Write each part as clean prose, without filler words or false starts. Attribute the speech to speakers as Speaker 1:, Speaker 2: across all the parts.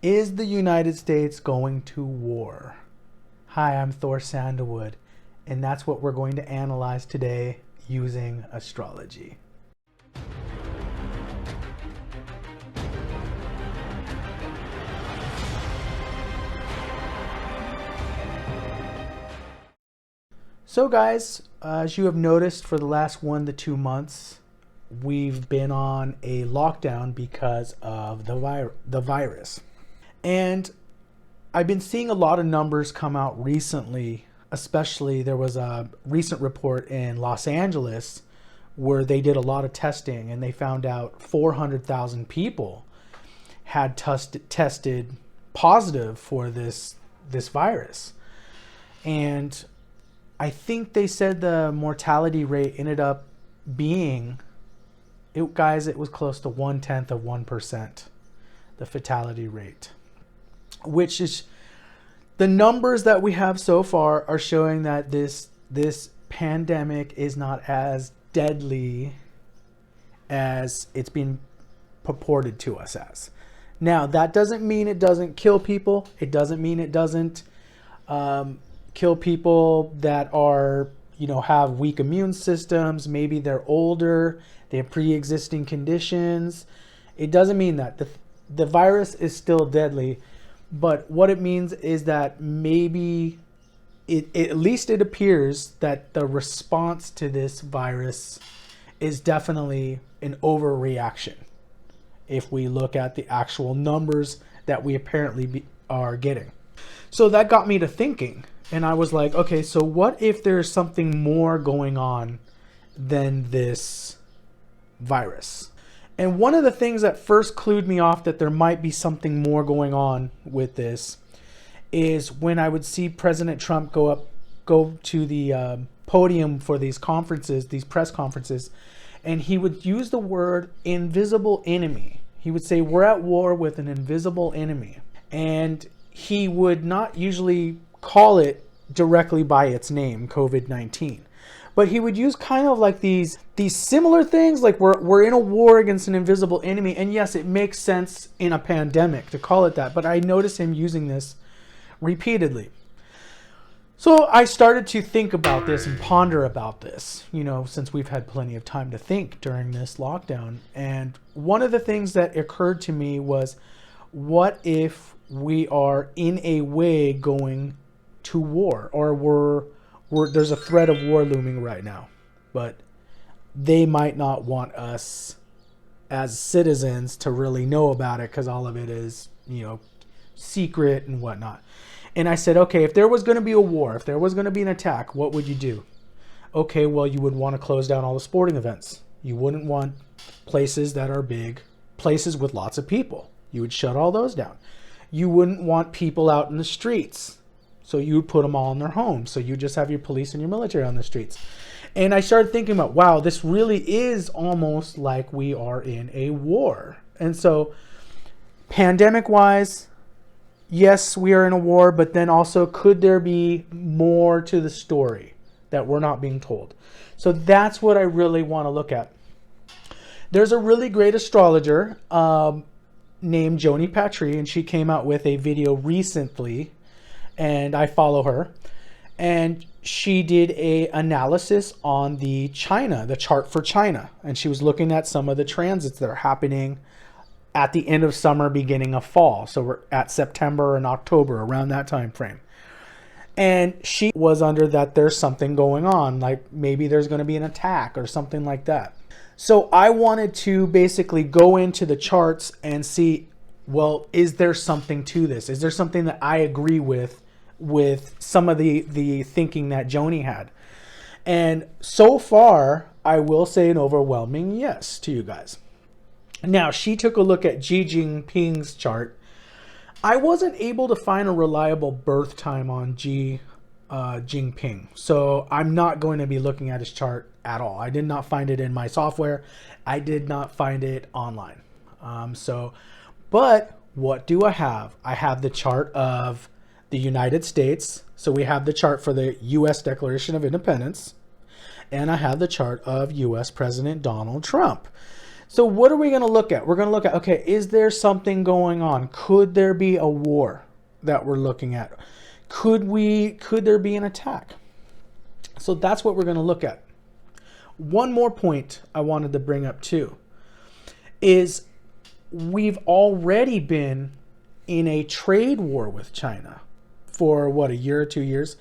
Speaker 1: Is the United States going to war? Hi, I'm Thor Sandalwood, and that's what we're going to analyze today using astrology. So guys, as you have noticed for the last 1 to 2 months, we've been on a lockdown because of the virus. And I've been seeing a lot of numbers come out recently, especially there was a recent report in Los Angeles where they did a lot of testing and they found out 400,000 people had tested positive for this virus. And I think they said the mortality rate ended up being, it was close to 0.1%, the fatality rate. Which is, the numbers that we have so far are showing that this pandemic is not as deadly as it's been purported to us as. Now, that doesn't mean it doesn't kill people. It doesn't mean it doesn't kill people that are, have weak immune systems. Maybe they're older, they have pre-existing conditions. It doesn't mean that. The virus is still deadly. But what it means is that maybe, at least it appears that the response to this virus is definitely an overreaction. If we look at the actual numbers that we apparently are getting. So that got me to thinking. And I was like, okay, so what if there's something more going on than this virus? And one of the things that first clued me off that there might be something more going on with this is when I would see President Trump go to the podium for these conferences, these press conferences, and he would use the word invisible enemy. He would say, we're at war with an invisible enemy. And he would not usually call it directly by its name, COVID-19. But he would use kind of like these similar things, like we're in a war against an invisible enemy. And yes, it makes sense in a pandemic to call it that. But I noticed him using this repeatedly. So I started to think about this and ponder about this, since we've had plenty of time to think during this lockdown. And one of the things that occurred to me was, what if we are in a way going to war, or there's a threat of war looming right now, but they might not want us as citizens to really know about it because all of it is, secret and whatnot. And I said, okay, if there was going to be a war, if there was going to be an attack, what would you do? Okay, well, you would want to close down all the sporting events. You wouldn't want places that are big, places with lots of people. You would shut all those down. You wouldn't want people out in the streets. So you would put them all in their homes. So you just have your police and your military on the streets. And I started thinking about, wow, this really is almost like we are in a war. And so pandemic-wise, yes, we are in a war, but then also could there be more to the story that we're not being told? So that's what I really want to look at. There's a really great astrologer named Joni Patry, and she came out with a video recently, and I follow her, and she did a analysis on the chart for China, and she was looking at some of the transits that are happening at the end of summer, beginning of fall. So we're at September and October, around that time frame. And she was under that there's something going on, like maybe there's going to be an attack or something like that. So I wanted to basically go into the charts and see, well, is there something to this? Is there something that I agree with some of the thinking that Joni had? And so far, I will say an overwhelming yes to you guys. Now, she took a look at Xi Jinping's chart. I wasn't able to find a reliable birth time on Xi Jinping, so I'm not going to be looking at his chart at all. I did not find it in my software. I did not find it online. But what do I have? I have the chart of the United States. So we have the chart for the U.S. Declaration of Independence. And I have the chart of U.S. President Donald Trump. So what are we going to look at? We're going to look at, okay, is there something going on? Could there be a war that we're looking at? Could there be an attack? So that's what we're going to look at. One more point I wanted to bring up too is we've already been in a trade war with China for what, a year or 2 years.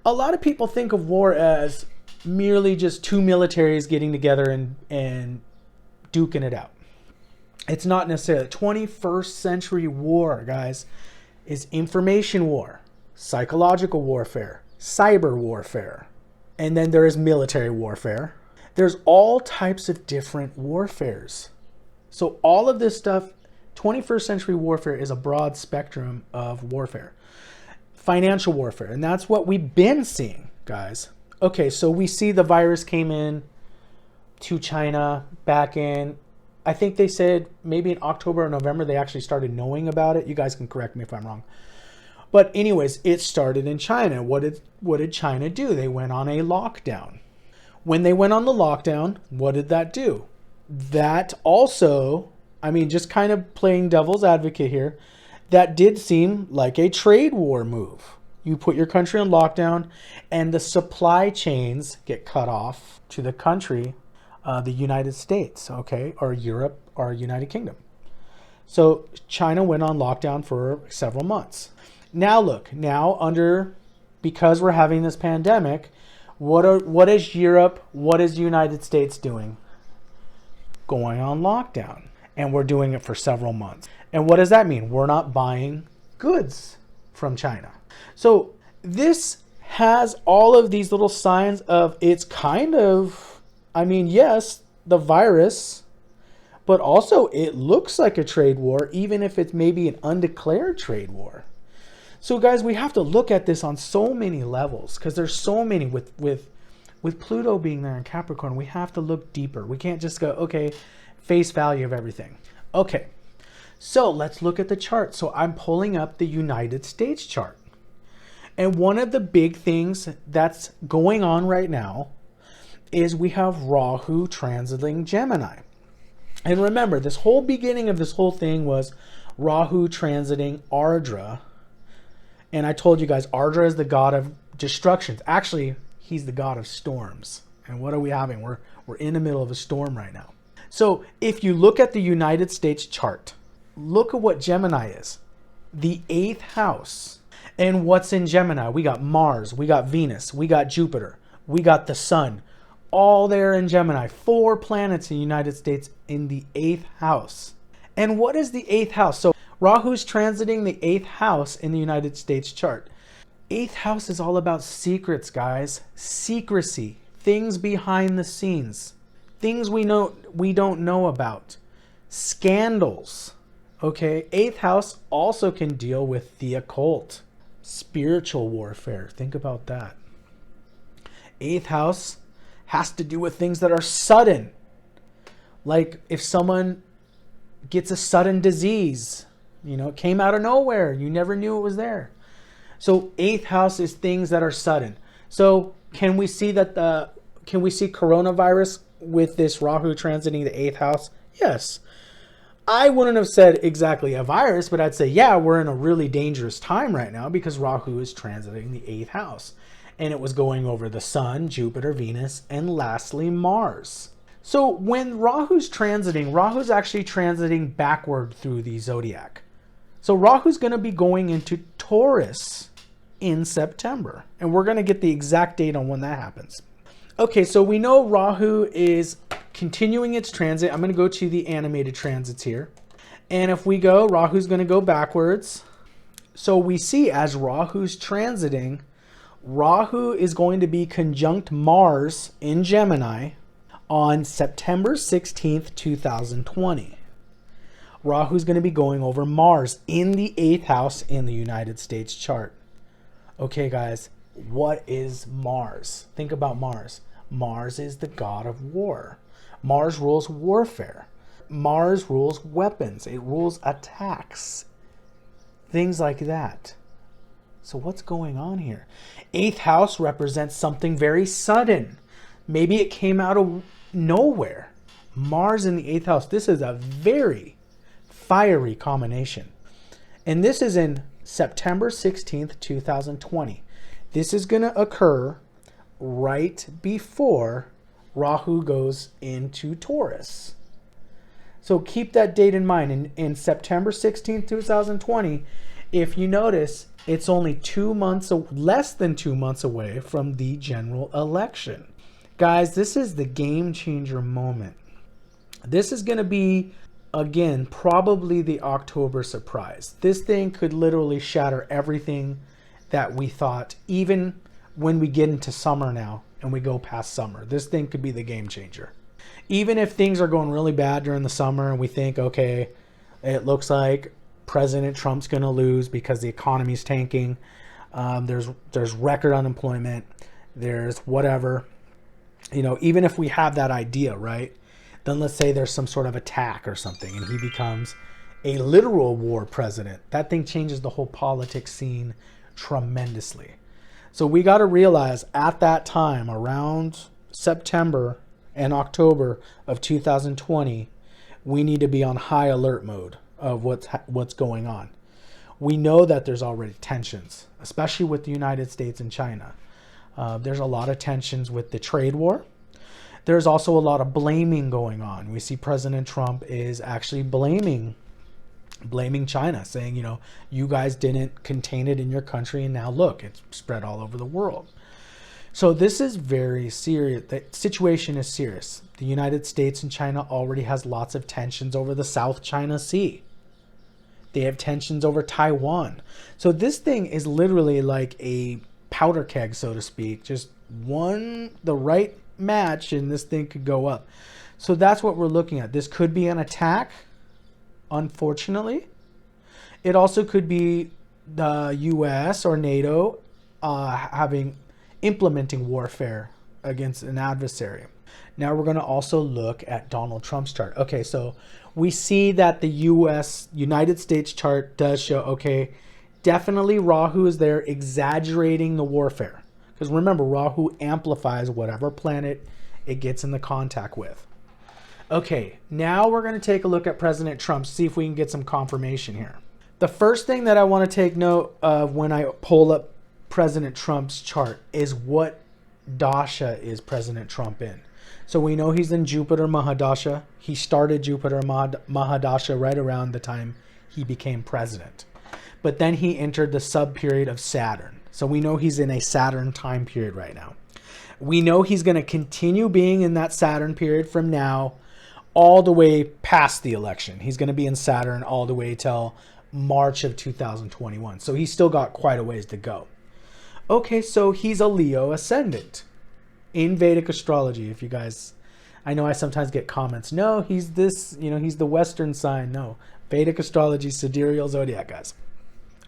Speaker 1: A lot of people think of war as merely just two militaries getting together and duking it out. It's not necessarily. 21st century war, guys, is information war, psychological warfare, cyber warfare, and then there is military warfare. There's all types of different warfares. So all of this stuff, 21st century warfare is a broad spectrum of warfare. Financial warfare, and that's what we've been seeing, guys. Okay, so we see the virus came in to China back in, I think they said maybe in October or November they actually started knowing about it. You guys can correct me if I'm wrong. But anyways, it started in China. What did China do? They went on a lockdown. When they went on the lockdown, what did that do? That also, I mean, just kind of playing devil's advocate here, that did seem like a trade war move. You put your country on lockdown and the supply chains get cut off to the country, the United States, okay, or Europe or United Kingdom. So China went on lockdown for several months. Now look, because we're having this pandemic, what is Europe, what is the United States doing? Going on lockdown. And we're doing it for several months. And what does that mean? We're not buying goods from China. So this has all of these little signs of it's kind of, I mean, yes, the virus, but also it looks like a trade war, even if it's maybe an undeclared trade war. So guys, we have to look at this on so many levels because there's so many with Pluto being there in Capricorn. We have to look deeper. We can't just go, okay, face value of everything. Okay, so let's look at the chart. So I'm pulling up the United States chart. And one of the big things that's going on right now is we have Rahu transiting Gemini. And remember, this whole beginning of this whole thing was Rahu transiting Ardra. And I told you guys, Ardra is the god of destructions. Actually, he's the god of storms. And what are we having? We're in the middle of a storm right now. So if you look at the United States chart, look at what Gemini is. The 8th house. And what's in Gemini? We got Mars, we got Venus, we got Jupiter, we got the sun. All there in Gemini. 4 planets in the United States in the 8th house. And what is the 8th house? So Rahu's transiting the 8th house in the United States chart. 8th house is all about secrets, guys. Secrecy. Things behind the scenes. Things we don't know about. Scandals. Okay, 8th house also can deal with the occult. Spiritual warfare. Think about that. 8th house has to do with things that are sudden. Like if someone gets a sudden disease, it came out of nowhere. You never knew it was there. So 8th house is things that are sudden. So can we see coronavirus with this Rahu transiting the 8th house? Yes. I wouldn't have said exactly a virus, but I'd say, yeah, we're in a really dangerous time right now because Rahu is transiting the 8th house. And it was going over the sun, Jupiter, Venus, and lastly, Mars. So when Rahu's transiting, Rahu's actually transiting backward through the zodiac. So Rahu's going to be going into Taurus in September. And we're going to get the exact date on when that happens. Okay, so we know Rahu is continuing its transit. I'm going to go to the animated transits here. And if we go, Rahu's going to go backwards. So we see as Rahu's transiting, Rahu is going to be conjunct Mars in Gemini on September 16th, 2020. Rahu's going to be going over Mars in the 8th house in the United States chart. Okay, guys, what is Mars? Think about Mars. Mars is the god of war. Mars rules warfare. Mars rules weapons. It rules attacks. Things like that. So what's going on here? 8th house represents something very sudden. Maybe it came out of nowhere. Mars in the 8th house. This is a very fiery combination. And this is in September 16th, 2020. This is going to occur right before Rahu goes into Taurus. So keep that date in mind. In September 16th, 2020, if you notice, it's only less than 2 months away from the general election. Guys, this is the game changer moment. This is going to be, again, probably the October surprise. This thing could literally shatter everything that we thought, even when we get into summer now and we go past summer. This thing could be the game changer. Even if things are going really bad during the summer and we think, okay, it looks like President Trump's going to lose because the economy's tanking. There's record unemployment. There's whatever. You know, even if we have that idea, right? Then let's say there's some sort of attack or something and he becomes a literal war president. That thing changes the whole politics scene tremendously. So we got to realize at that time, around September and October of 2020, we need to be on high alert mode of what's going on. We know that there's already tensions, especially with the United States and China. There's a lot of tensions with the trade war. There's also a lot of blaming going on. We see President Trump is actually blaming China, saying, you know, you guys didn't contain it in your country, and now look, it's spread all over the world. So this is very serious. The situation is serious. The United States and China already has lots of tensions over the South China Sea. They have tensions over Taiwan. So this thing is literally like a powder keg, so to speak. Just the right match and this thing could go up. So that's what we're looking at. This could be an attack, unfortunately. It also could be the US or NATO implementing warfare against an adversary. Now we're going to also look at Donald Trump's chart. Okay, so we see that the United States chart does show, okay, definitely Rahu is there exaggerating the warfare. Because remember, Rahu amplifies whatever planet it gets in the contact with. Okay, now we're going to take a look at President Trump, see if we can get some confirmation here. The first thing that I want to take note of when I pull up President Trump's chart is what dasha is President Trump in. So we know he's in Jupiter Mahadasha. He started Jupiter Mahadasha right around the time he became president. But then he entered the sub-period of Saturn. So we know he's in a Saturn time period right now. We know he's going to continue being in that Saturn period from now all the way past the election. He's going to be in Saturn all the way till March of 2021. So he's still got quite a ways to go. Okay, so he's a Leo ascendant in Vedic astrology. If you guys, I know I sometimes get comments, no, he's this, he's the Western sign. No, Vedic astrology, sidereal zodiac, guys.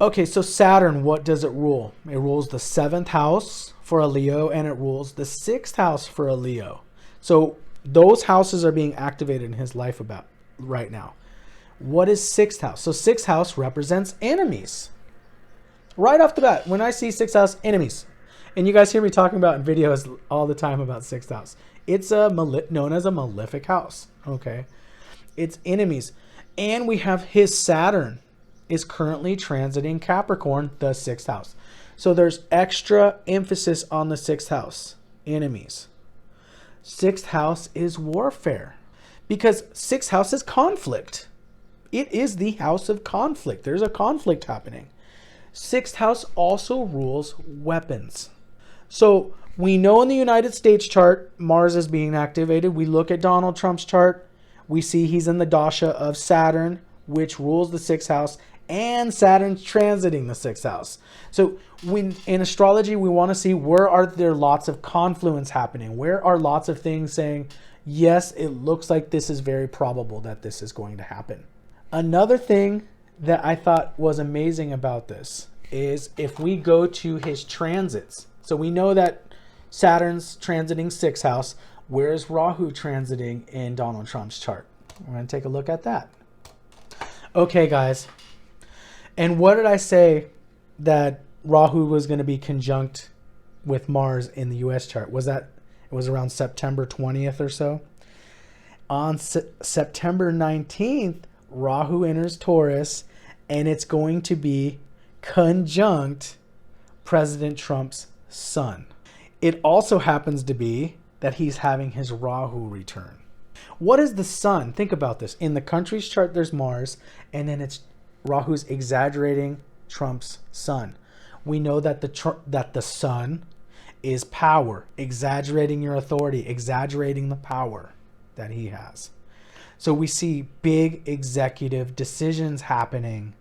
Speaker 1: Okay, so Saturn, what does it rule? It rules the 7th house for a Leo, and it rules the 6th house for a Leo. So those houses are being activated in his life about right now. What is 6th house? So 6th house represents enemies. Right off the bat, when I see 6th house, enemies. And you guys hear me talking about in videos all the time about 6th house. It's known as a malefic house, okay? It's enemies. And we have his Saturn is currently transiting Capricorn, the 6th house. So there's extra emphasis on the 6th house, enemies. 6th house is warfare because 6th house is conflict. It is the house of conflict. There's a conflict happening. 6th house also rules weapons. So we know in the United States chart, Mars is being activated. We look at Donald Trump's chart. We see he's in the dasha of Saturn, which rules the 6th house, and Saturn's transiting the 6th house. So in astrology, we want to see where are there lots of confluence happening? Where are lots of things saying, yes, it looks like this is very probable that this is going to happen. Another thing that I thought was amazing about this is if we go to his transits. So we know that Saturn's transiting 6th house. Where is Rahu transiting in Donald Trump's chart? We're going to take a look at that. Okay, guys. And what did I say that Rahu was going to be conjunct with Mars in the US chart? Was that it was around September 20th or so? On September 19th, Rahu enters Taurus, and it's going to be conjunct President Trump's sun. It also happens to be that he's having his Rahu return. What is the sun? Think about this. In the country's chart, there's Mars, and then it's Rahu's exaggerating Trump's sun. We know that the sun is power, exaggerating your authority, exaggerating the power that he has. So we see big executive decisions happening.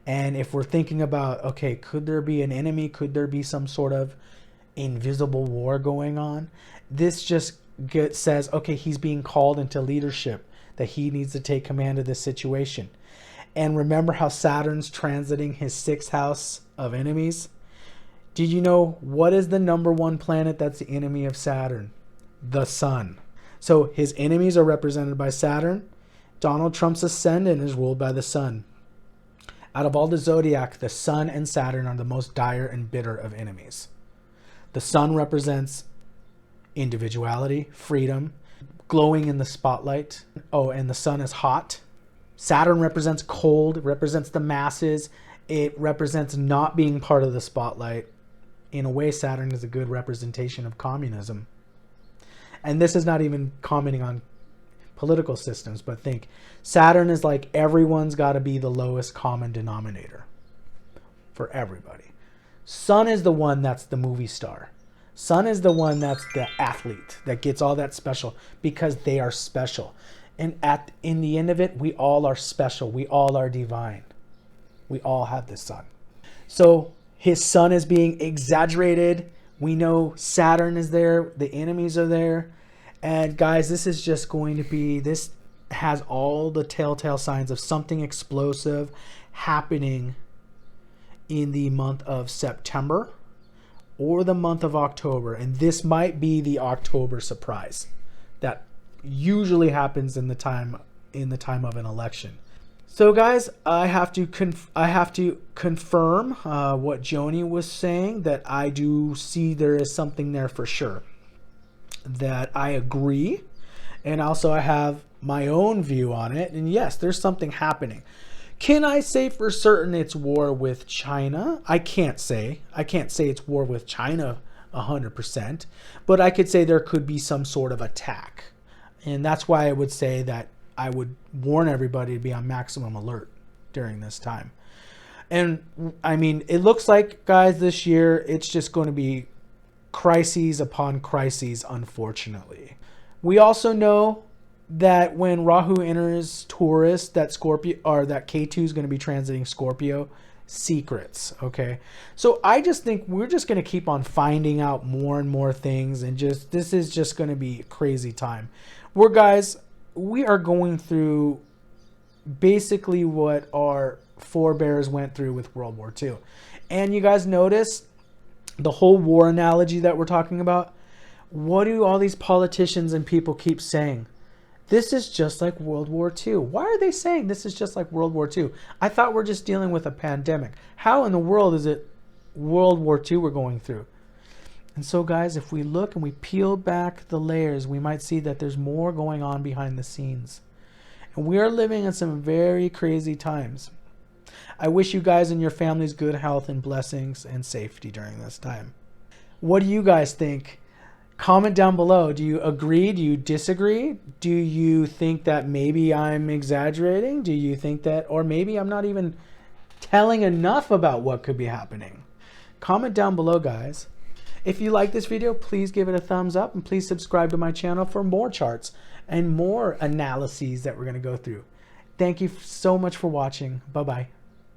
Speaker 1: And if we're thinking about, okay, could there be an enemy? Could there be some sort of invisible war going on? This just says, okay, he's being called into leadership, that he needs to take command of this situation. And remember how Saturn's transiting his 6th house of enemies? Did you know what is the number one planet that's the enemy of Saturn? The sun. So his enemies are represented by Saturn. Donald Trump's ascendant is ruled by the sun. Out of all the zodiac, the sun and Saturn are the most dire and bitter of enemies. The sun represents individuality, freedom, glowing in the spotlight. Oh, and the sun is hot. Saturn represents cold, represents the masses. It represents not being part of the spotlight. In a way, Saturn is a good representation of communism. And this is not even commenting on political systems, but think Saturn is like everyone's got to be the lowest common denominator for everybody. Sun is the one that's the movie star. Sun is the one that's the athlete that gets all that special because they are special. And in the end of it, we all are special. We all are divine. We all have the sun. So his sun is being exaggerated. We know Saturn is there. The enemies are there. And guys, this is just going to be, this has all the telltale signs of something explosive happening in the month of September or the month of October. And this might be the October surprise that usually happens in the time of an election. So guys, I have to confirm what Joni was saying, that I do see there is something there for sure. That I agree, and also I have my own view on it, and yes, there's something happening. Can I say for certain it's war with China? I can't say it's war with China 100%, but I could say there could be some sort of attack. And that's why I would say that I would warn everybody to be on maximum alert during this time. And I mean, it looks like, guys, this year it's just going to be crises upon crises, unfortunately. We also know that when Rahu enters Taurus, that Scorpio, or that K2 is going to be transiting Scorpio. Secrets, okay? So I just think we're just going to keep on finding out more and more things, and just this is just going to be a crazy time. We are going through basically what our forebears went through with World War II. And you guys notice the whole war analogy that we're talking about? What do all these politicians and people keep saying? This is just like World War II. Why are they saying this is just like World War II? I thought we're just dealing with a pandemic. How in the world is it World War II we're going through? And so guys, if we look and we peel back the layers, we might see that there's more going on behind the scenes. And we are living in some very crazy times. I wish you guys and your families good health and blessings and safety during this time. What do you guys think? Comment down below. Do you agree? Do you disagree? Do you think that maybe I'm exaggerating? Do you think that, or maybe I'm not even telling enough about what could be happening? Comment down below, guys. If you like this video, please give it a thumbs up, and please subscribe to my channel for more charts and more analyses that we're going to go through. Thank you so much for watching. Bye-bye.